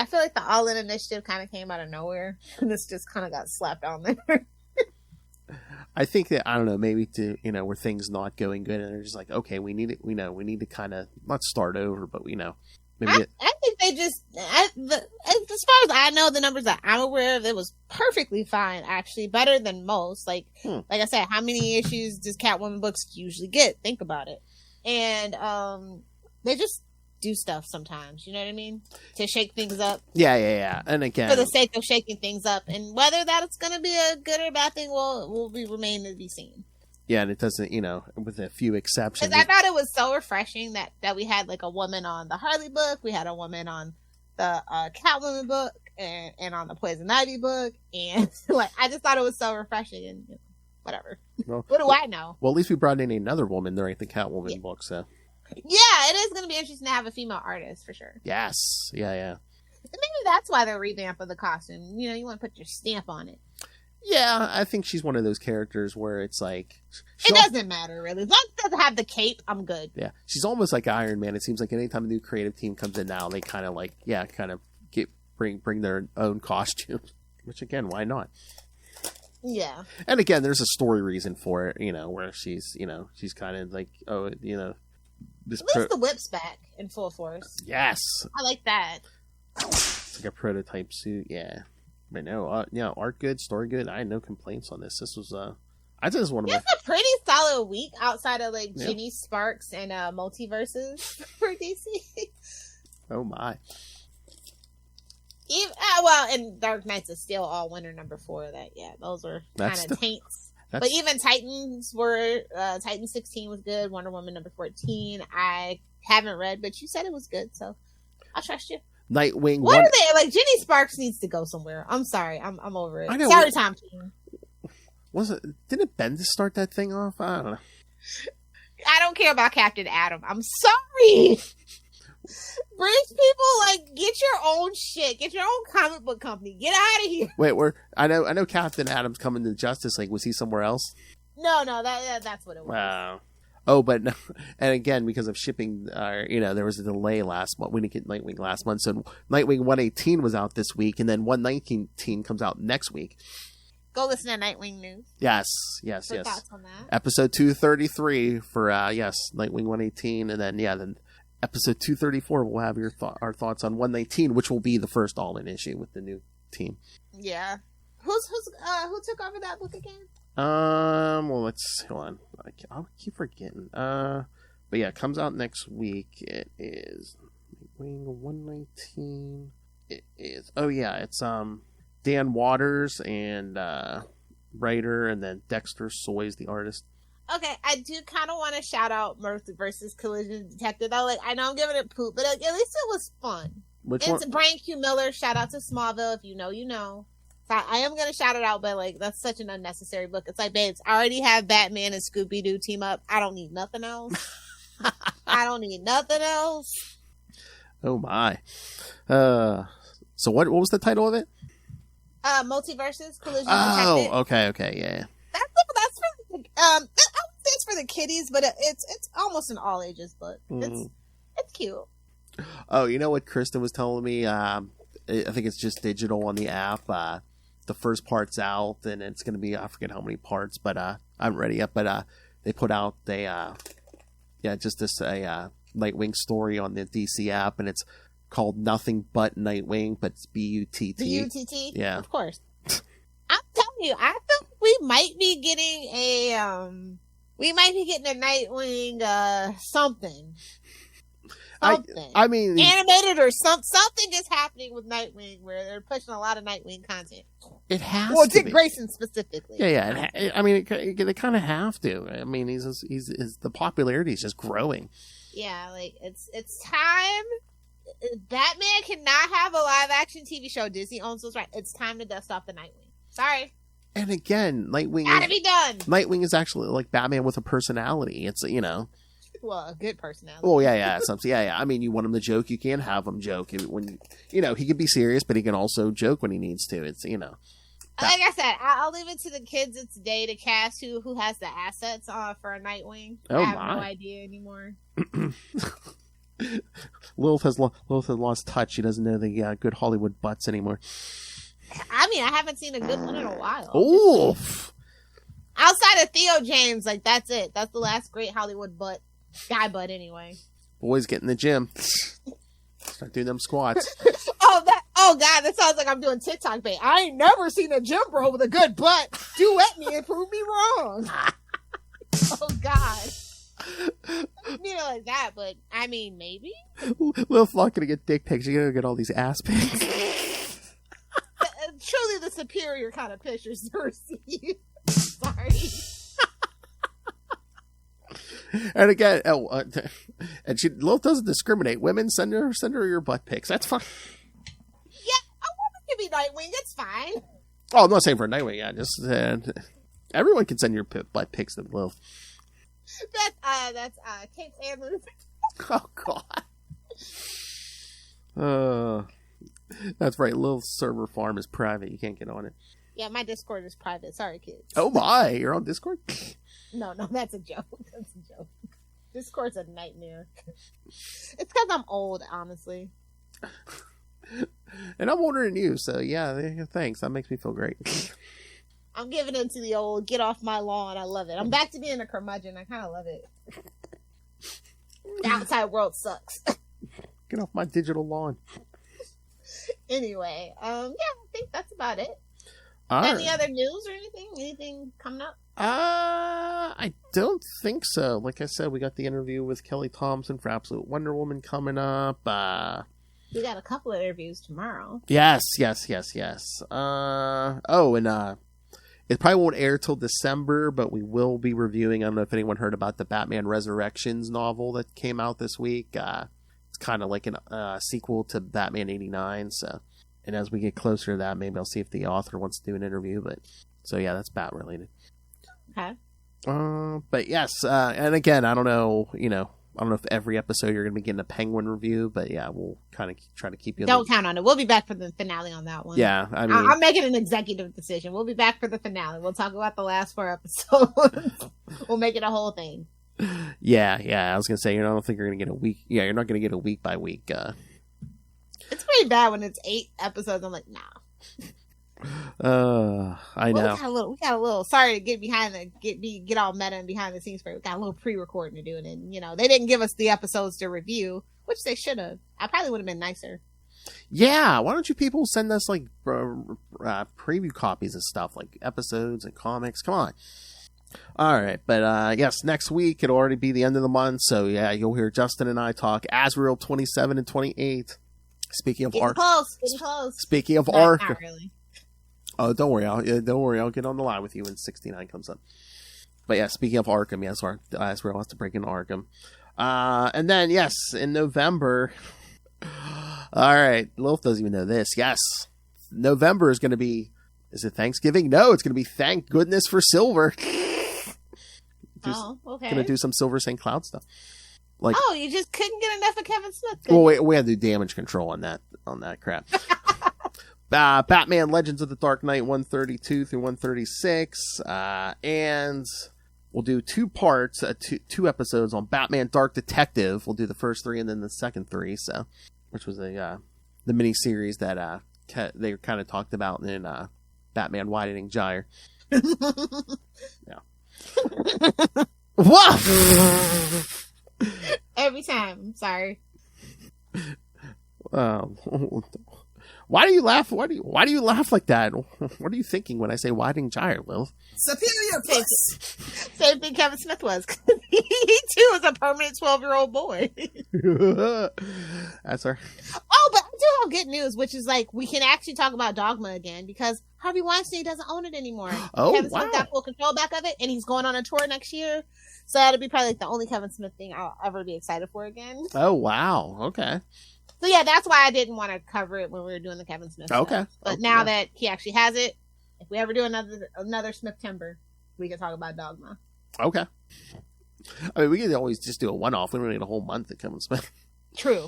feel like the all-in initiative kind of came out of nowhere, and this just kind of got slapped on there. I think that, I don't know, maybe to where things not going good, and they're just like, okay, we need it. We need to kind of not start over, but maybe. I think they just, as far as I know, the numbers that I'm aware of, it was perfectly fine, actually. Better than most. Like I said, how many issues does Catwoman books usually get? Think about it. And they just do stuff sometimes, you know what I mean? To shake things up. Yeah. And again, for the sake of shaking things up. And whether that's going to be a good or bad thing will remain to be seen. Yeah, and it doesn't, with a few exceptions. Because I thought it was so refreshing that we had like a woman on the Harley book, we had a woman on the Catwoman book, and on the Poison Ivy book, and I just thought it was so refreshing, and whatever. Well, what do I know? Well, at least we brought in another woman during the Catwoman book, so. Yeah, it is going to be interesting to have a female artist for sure. Yes, yeah. Maybe that's why they're revamping the costume. You want to put your stamp on it. Yeah, I think she's one of those characters where it's like... It doesn't matter, really. As long as it doesn't have the cape, I'm good. Yeah, she's almost like Iron Man. It seems like anytime a new creative team comes in now, they kind of bring their own costumes. Which, again, why not? Yeah. And again, there's a story reason for it, where she's kind of like, At least the whip's back in full force. Yes. I like that. It's like a prototype suit, yeah. But no, art good, story good. I had no complaints on this. This was, I just want to. It's a pretty solid week outside of Ginny Sparks and multiverses for DC. Oh my! And Dark Knights of Steel All Winter #4. Those were kind of taints. But even Titans were Titan 16 was good. Wonder Woman #14. I haven't read, but you said it was good, so I'll trust you. Nightwing. What are they Ginny Sparks needs to go somewhere. I'm sorry. I'm over it. I know. Sorry, Tom King. Didn't Bendis start that thing off? I don't know. I don't care about Captain Atom. I'm sorry. British people, get your own shit. Get your own comic book company. Get out of here. Wait, I know Captain Atom's coming to Justice League. Was he somewhere else? No, that's what it was. Wow. Oh, but no, and again, because of shipping, there was a delay last month. We didn't get Nightwing last month, so Nightwing 118 was out this week, and then 119 comes out next week. Go listen to Nightwing News. Yes. Thoughts on that? Episode 233 for Nightwing 118, and then episode 234 we'll have our thoughts on 119, which will be the first all-in issue with the new team. Yeah. Who took over that book again? Well, hold on. I'll keep forgetting. But yeah, it comes out next week. It is Wing 119. It is. Oh yeah, it's Dan Waters and writer, and then Dexter Soy's the artist. Okay, I do kind of want to shout out Mirth versus Collision Detective. Though, like, I know I'm giving it poop, but at least it was fun. Which it's one? Brian Q. Miller. Shout out to Smallville. If you know, you know. I am going to shout it out, but like that's such an unnecessary book. It's like, babes, I already have Batman and Scooby-Doo team up. I don't need nothing else. I don't need nothing else. Oh my. So what was the title of it? Multiverses, Collision Detective. Oh, okay, yeah. That's for I would say it's for the kiddies, but it's almost an all ages book. It's cute. Oh, you know what Kristen was telling me? I think it's just digital on the app. The first part's out, and it's going to be, I forget how many parts, but I haven't read it yet. But they put out just this Nightwing story on the DC app, and it's called Nothing But Nightwing, but it's Butt. Butt? Yeah, of course. I'm telling you, I feel we might be getting a Nightwing something. I mean, animated or something is happening with Nightwing where they're pushing a lot of Nightwing content. It has to Dick be. Grayson specifically. Yeah. I mean, they kind of have to. I mean, the popularity is just growing. Yeah, like it's time. Batman cannot have a live action TV show. Disney owns those rights. It's time to dust off the Nightwing. Sorry. And again, Nightwing gotta be done. Nightwing is actually like Batman with a personality. It's Well, a good personality. Oh yeah. Yeah. I mean, you want him to joke, you can have him joke. When he can be serious, but he can also joke when he needs to. It's Like I said, I'll leave it to the kids of today to cast who has the assets for a Nightwing. I have no idea anymore. Lilith has lost touch. She doesn't know the good Hollywood butts anymore. I mean, I haven't seen a good one in a while. Oof. Outside of Theo James, like that's it. That's the last great Hollywood guy butt anyway. Boys get in the gym. Start doing them squats. Oh God, that sounds like I'm doing TikTok bait. I ain't never seen a gym bro with a good butt. Duet me and prove me wrong. Oh God. Like that, but I mean, maybe. Lil Flock gonna get dick pics. You're gonna get all these ass pics. Truly the superior kind of pictures to receive. Sorry. And again, and Lilith doesn't discriminate. Women, send her your butt pics. That's fine. Yeah, a woman can be Nightwing. It's fine. Oh, I'm not saying for Nightwing. Yeah, just everyone can send your butt pics to Lilith. That's Capes and Lunatics. Oh God. That's right. Lilith's server farm is private. You can't get on it. Yeah, my Discord is private. Sorry, kids. Oh my, you're on Discord? No, that's a joke. That's a joke. Discord's a nightmare. It's because I'm old, honestly. And I'm older than you, so yeah, thanks. That makes me feel great. I'm giving into the old get off my lawn. I love it. I'm back to being a curmudgeon. I kind of love it. The outside world sucks. Get off my digital lawn. Anyway, I think that's about it. Any other news or anything? Anything coming up? I don't think so. Like I said, we got the interview with Kelly Thompson for Absolute Wonder Woman coming up. We got a couple of interviews tomorrow. Yes. And it probably won't air till December, but we will be reviewing. I don't know if anyone heard about the Batman Resurrections novel that came out this week. It's kind of like a sequel to Batman 89. So, and as we get closer to that, maybe I'll see if the author wants to do an interview. But so yeah, that's Bat related. Okay. But yes, and again, I don't know. I don't know if every episode you're going to be getting a Penguin review, but yeah, we'll kind of try to keep you. Don't count on it. We'll be back for the finale on that one. Yeah, I mean, I'm making an executive decision. We'll be back for the finale. We'll talk about the last 4 episodes. We'll make it a whole thing. Yeah. I was gonna say, I don't think you're gonna get a week. Yeah, you're not gonna get a week by week. It's pretty bad when it's 8 episodes. I'm like, nah. I know. We got a little. Sorry to get behind get all meta and behind the scenes, but we got a little pre-recording to do it, and they didn't give us the episodes to review, which they should have. I probably would have been nicer. Yeah, why don't you people send us like preview copies of stuff, like episodes and comics? Come on. All right, but yes, next week it'll already be the end of the month, so yeah, you'll hear Justin and I talk Azrael 27 and 28. Speaking of getting close. Speaking of Arkham. Not really. Oh, don't worry. I'll get on the line with you when 69 comes up. But yeah, speaking of Arkham, yes, Azrael has to break into Arkham. And then, yes, in November. All right, Lilith doesn't even know this. Yes, November is going to be. Is it Thanksgiving? No, it's going to be thank goodness for silver. Okay. Going to do some Silver St. Cloud stuff. Like, you just couldn't get enough of Kevin Smith. Well, we had to do damage control on that crap. Batman Legends of the Dark Knight 132 through 136, and we'll do 2 parts, two episodes on Batman Dark Detective. We'll do the first 3 and then the second 3, so which was the mini series that they kind of talked about in Batman Widening Gyre. Yeah. What? Every time. I'm sorry. Why do you laugh? Why do you laugh like that? What are you thinking when I say Widening Gyre, Lil? Superior puss. Same thing Kevin Smith was. He too was a permanent 12-year-old boy. That's her. Oh, but I do have good news, which is like we can actually talk about Dogma again because Harvey Weinstein doesn't own it anymore. Oh, Kevin Smith got full control back of it, and he's going on a tour next year. So that'll be probably like the only Kevin Smith thing I'll ever be excited for again. Oh, wow. Okay. So yeah, that's why I didn't want to cover it when we were doing the Kevin Smith stuff. Okay. But now that he actually has it, if we ever do another Smith-Timber, we can talk about Dogma. Okay. I mean, we can always just do a one-off. We don't need a whole month of Kevin Smith. True.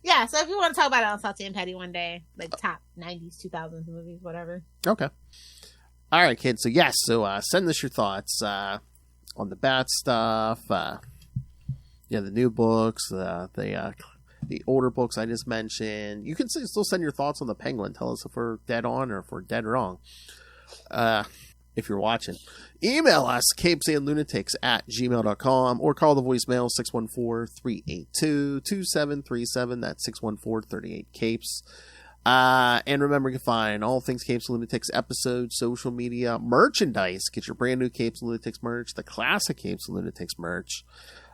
Yeah, so if you want to talk about it on Salty and Petty one day, like top 90s, 2000s movies, whatever. Okay. All right, kids. So yes, send us your thoughts on the Bat stuff. The new books, the older books I just mentioned. You can still send your thoughts on the Penguin. Tell us if we're dead on or if we're dead wrong. If you're watching. Email us, CapesandLunatics@gmail.com, or call the voicemail 614-382-2737. That's 614-38-CAPES. And remember, you can find all things Capes and Lunatics episodes, social media, merchandise. Get your brand new Capes and Lunatics merch, the classic Capes and Lunatics merch.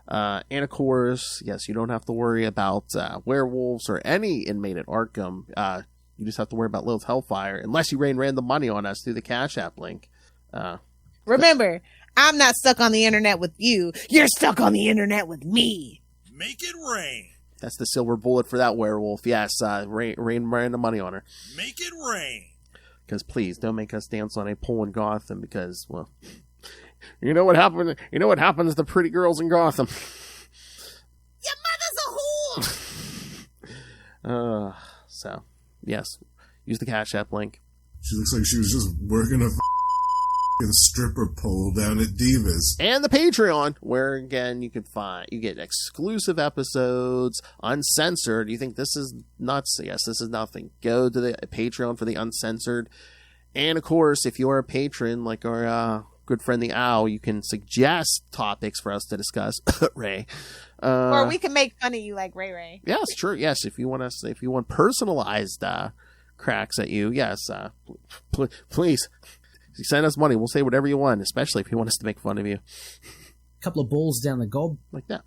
And of course, yes, you don't have to worry about werewolves or any inmate at Arkham. You just have to worry about Lilith Hellfire, unless you rain random money on us through the Cash App link. Remember, I'm not stuck on the internet with you. You're stuck on the internet with me. Make it rain. That's the silver bullet for that werewolf. Yes, rain random money on her. Make it rain. Because please, don't make us dance on a pole in Gotham, because, well... You know what happened? You know what happens to pretty girls in Gotham? Your mother's a whore! So, yes. Use the Cash App link. She looks like she was just working a stripper pole down at Divas. And the Patreon, where, again, you get exclusive episodes, uncensored. You think this is nuts? Yes, this is nothing. Go to the Patreon for the uncensored. And, of course, if you're a patron, like our... good friend the Owl, you can suggest topics for us to discuss. Ray, or we can make fun of you like Ray. Yes, true. Yes, if you want personalized cracks at you, yes, please send us money. We'll say whatever you want, especially if you want us to make fun of you. A couple of bowls down the gob, like that.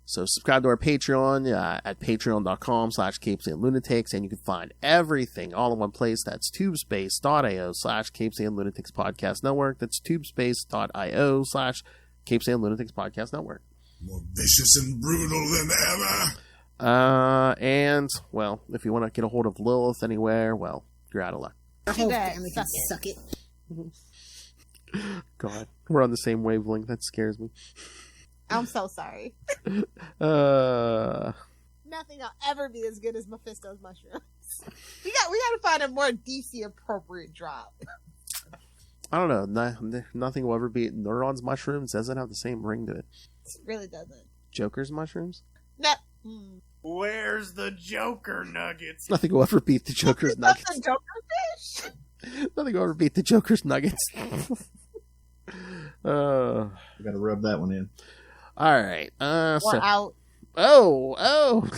So subscribe to our Patreon at patreon.com/CapesandLunatics, and you can find everything all in one place. That's tubespace.io/CapesandLunatics Podcast Network. That's tubespace.io/CapesandLunatics Podcast Network. More vicious and brutal than ever. And, well, if you want to get a hold of Lilith anywhere, well, you're out of luck. Suck it. God, we're on the same wavelength. That scares me. I'm so sorry. Nothing will ever be as good as Mephisto's mushrooms. We got to find a more DC appropriate drop. I don't know. Nothing will ever beat Neuron's mushrooms. Doesn't have the same ring to it. It really doesn't. Joker's mushrooms? No. Where's the Joker nuggets? Nothing will ever beat the Joker's nuggets. The Joker fish? Nothing will ever beat the Joker's nuggets. You gotta rub that one in. All right. We're out. Oh.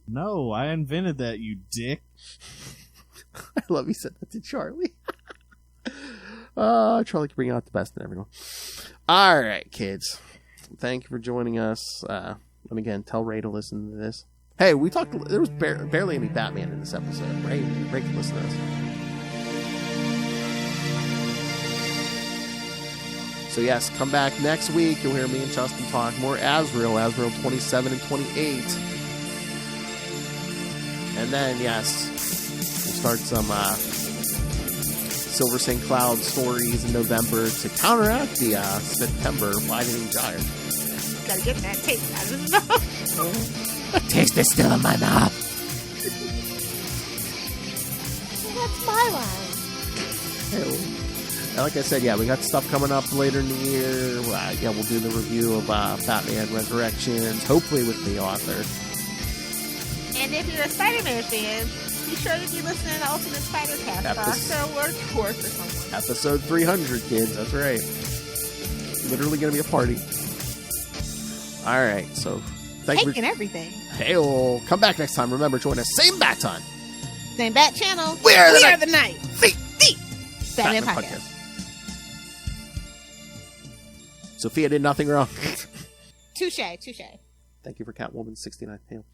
No, I invented that, you dick. I love you said that to Charlie. Charlie can bring out the best in everyone. All right, kids. Thank you for joining us. And again, tell Ray to listen to this. Hey, we talked. There was barely any Batman in this episode. Ray can listen to this. So yes, come back next week. You'll hear me and Justin talk more Azrael 27 and 28. And then, yes, we'll start some Silver St. Cloud stories in November to counteract the September widening gyre. Gotta get that taste out of his mouth. The taste is still in my mouth. That's my line. Hey, and like I said, yeah, we got stuff coming up later in the year. We'll do the review of Batman Resurrections, hopefully with the author. And if you're a Spider-Man fan, be sure to be listening to Ultimate Spider-Cast. After work for someone. Episode 300, kids. That's right. Literally going to be a party. All right, so thank you. Taking everything. Hey, come back next time. Remember, join us. Same bat time. Same bat channel. We are the night. The Batman Podcast. Sophia did nothing wrong. Touche. Thank you for Catwoman 69th Tale.